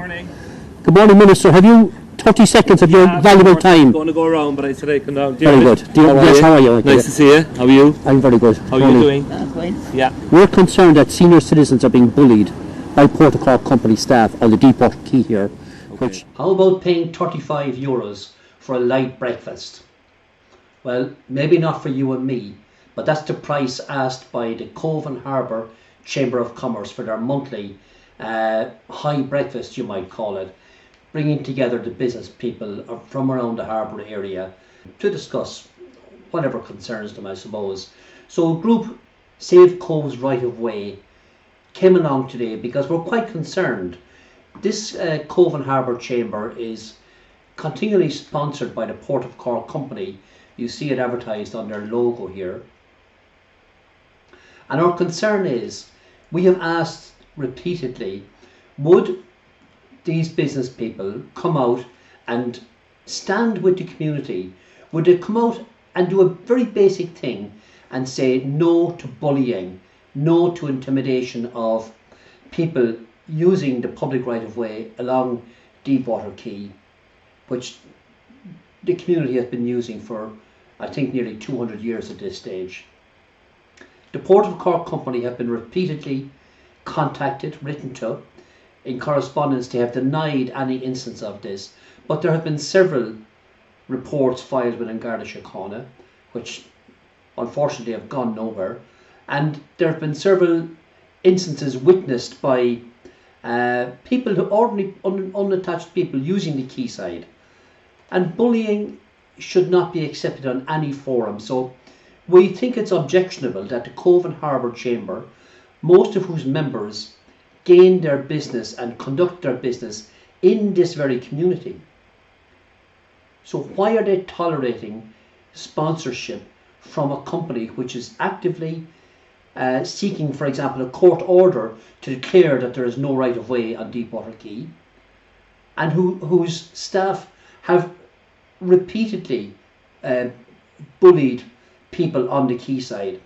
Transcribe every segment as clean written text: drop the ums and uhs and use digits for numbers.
morning. Good morning, Minister. Have you 30 seconds of your valuable time? I'm going to go around, but I said I'd come down. Very good. How are you? Nice to see you. How are you? I'm very good. How are you doing? Fine. Yeah. We're concerned that senior citizens are being bullied by Port of Cork Company staff on the Deepwater Quay here. Okay. How about paying €35 for a light breakfast? Well, maybe not for you and me, but that's the price asked by the Cobh and Harbour Chamber of Commerce for their monthly high breakfast, you might call it, bringing together the business people from around the harbour area to discuss whatever concerns them, I suppose. So a group, Save Cove's Right of Way, came along today because we're quite concerned. This Cobh and Harbour Chamber is continually sponsored by the Port of Cork Company. You see it advertised on their logo here. And our concern is, we have asked repeatedly, would these business people come out and stand with the community? Would they come out and do a very basic thing and say no to bullying, no to intimidation of people using the public right of way along Deepwater Quay, which the community has been using for, I think, nearly 200 years at this stage. The Port of Cork Company have been repeatedly contacted, written to. In correspondence, they have denied any instance of this, but there have been several reports filed with Garda Síochána, which unfortunately have gone nowhere, and there have been several instances witnessed by people who ordinary unattached people using the quayside, and bullying should not be accepted on any forum. So we think it's objectionable that the Cobh and Harbour Chamber, most of whose members gain their business and conduct their business in this very community. So why are they tolerating sponsorship from a company which is actively seeking, for example, a court order to declare that there is no right of way on Deepwater Quay, and whose staff have repeatedly bullied people on the quayside?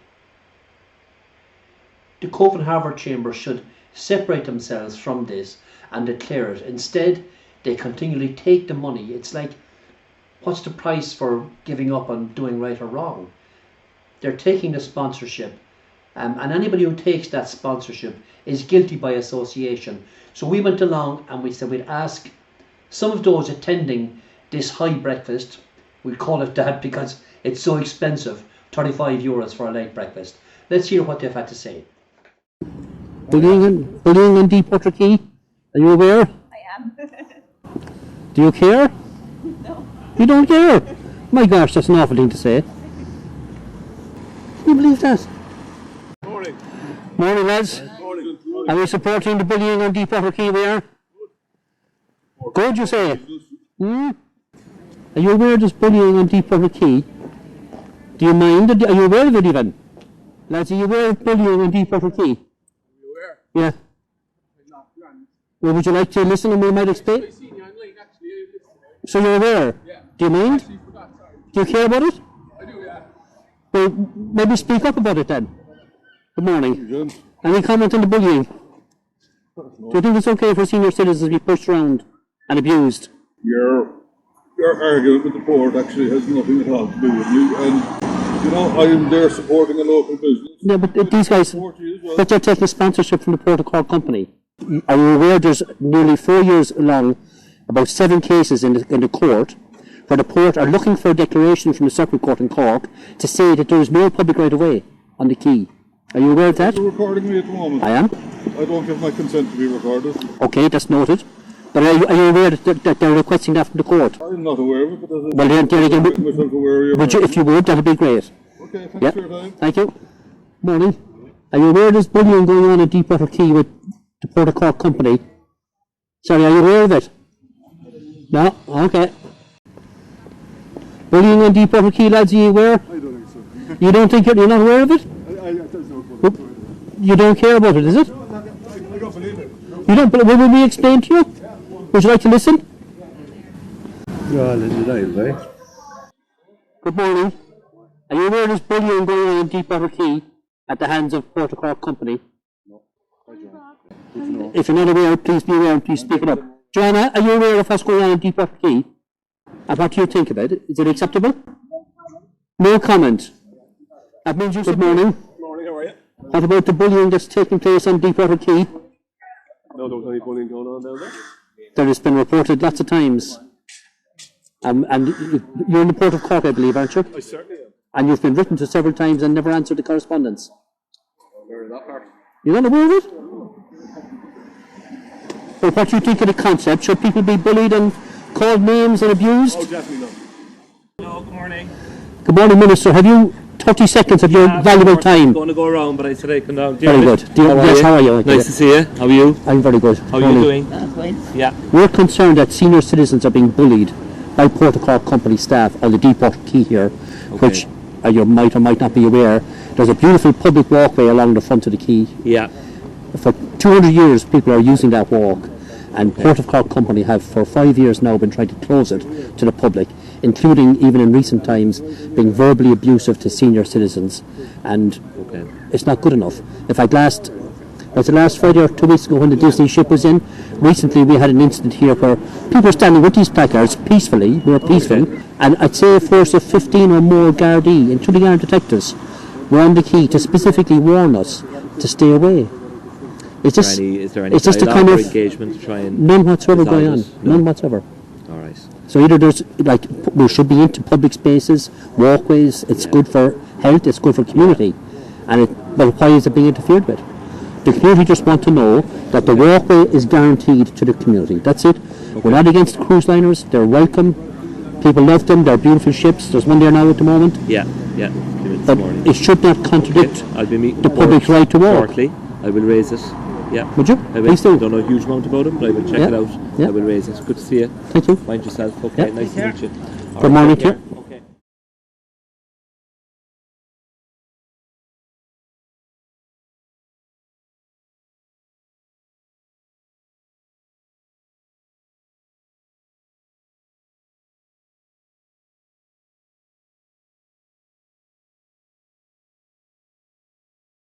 The Cobh and Harbour Chamber should separate themselves from this and declare it. Instead, they continually take the money. It's like, what's the price for giving up on doing right or wrong? They're taking the sponsorship, and anybody who takes that sponsorship is guilty by association. So we went along and we said we'd ask some of those attending this high breakfast, we call it that because it's so expensive, €35 for a light breakfast. Let's hear what they've had to say. Bullying on Deepwater Quay? Are you aware? I am. Do you care? No. You don't care? My gosh, that's an awful thing to say. Can you believe that? Morning. Morning, lads. Morning. Are we supporting the bullying on Deepwater Quay? We are? Good, you say? Are you aware there's bullying on Deepwater Quay? Do you mind? Are you aware of it even? Lads, are you aware of bullying on Deepwater Quay? Are you aware? Yeah. I'm not grand. Well, would you like to listen and we might explain? I seen you online actually. So you're aware? Yeah. Do you mind? Actually forgot, sorry. Do you care about it? I do, yeah. Well, maybe speak up about it then. Good morning. Any comment on the bullying? Do you think it's okay for senior citizens to be pushed around and abused? Your argument with the port actually has nothing at all to do with you, and you know, I am there supporting a local business. Yeah, but these guys, but they're taking sponsorship from the Port of Cork Company. Are you aware there's nearly 4 years long, about 7 cases in the court, where the port are looking for a declaration from the Circuit Court in Cork to say that there is no public right of way on the quay. Are you aware of that? You're recording me at the moment. I am. I don't give my consent to be recorded. Okay, that's noted. But are you aware that they're requesting that from the court? I'm not aware of it, but Well, then again, myself aware would you, if you would, that'd be great. Okay, thanks Yep. for your time. Thank you. Morning. Are you aware there's bullying going on at Deepwater Quay with the Port of Cork Company? Sorry, are you aware of it? No? Okay. Bullying on Deepwater Quay, lads, are you aware? I don't think so. You don't think you're not aware of it? There's no problem. You don't care about it, is it? I don't believe it. You don't believe, will we explain to you? Would you like to listen? Good morning. Are you aware there's bullying going on in Deepwater Quay at the hands of Port of Cork Company? No. If you're not aware, please be aware and please speak it up. Joanna, are you aware of what's going on in Deepwater Quay? And what do you think of it? Is it acceptable? No comment. That means you good morning. Morning, how are you? What about the bullying that's taking place on Deepwater Quay? No, there was any bullying going on down there. That has been reported lots of times. And you're in the Port of Cork, I believe, aren't you? I certainly am. And you've been written to several times and never answered the correspondence. Where is that part? You're not aware of it? But what do you think of the concept? Should people be bullied and called names and abused? Oh, definitely not. Hello, good morning. Good morning, Minister. Have you 30 seconds of your valuable time? I'm going to go around, but I said I come down. Very good. How are you? Nice to see you. How are you? I'm very good. How are you doing? Yeah. We're concerned that senior citizens are being bullied by Port of Cork Company staff on the Deepwater Quay here, which you might or might not be aware. There's a beautiful public walkway along the front of the quay. Yeah. For 200 years, people are using that walk, and Port of Cork Company have for 5 years now been trying to close it to the public, including even in recent times being verbally abusive to senior citizens, and it's not good enough. In fact, last Friday or 2 weeks ago when the Disney ship was in, recently we had an incident here where people were standing with these placards peacefully, we were peaceful, and I'd say a force of 15 or more Gardaí, including our detectives, were on the quay to specifically warn us to stay away. Is there any dialogue or engagement to try and... None whatsoever going on. None whatsoever. All right. So either there's, like, we should be into public spaces, walkways, it's good for health, it's good for community, but why is it being interfered with? The community just want to know that the walkway is guaranteed to the community. That's it. We're not against cruise liners, they're welcome, people love them, they're beautiful ships, there's one there now at the moment. Yeah. But it should not contradict I'll be meeting the public's right to walk. shortly. I will raise it. Yeah. Would you? I will. Please do. Don't know a huge amount about it, but I will check it out. Yeah. I will raise it. Good to see you. Thank you. Mind yourself. Okay. Yeah. Nice to meet you. Good morning to you.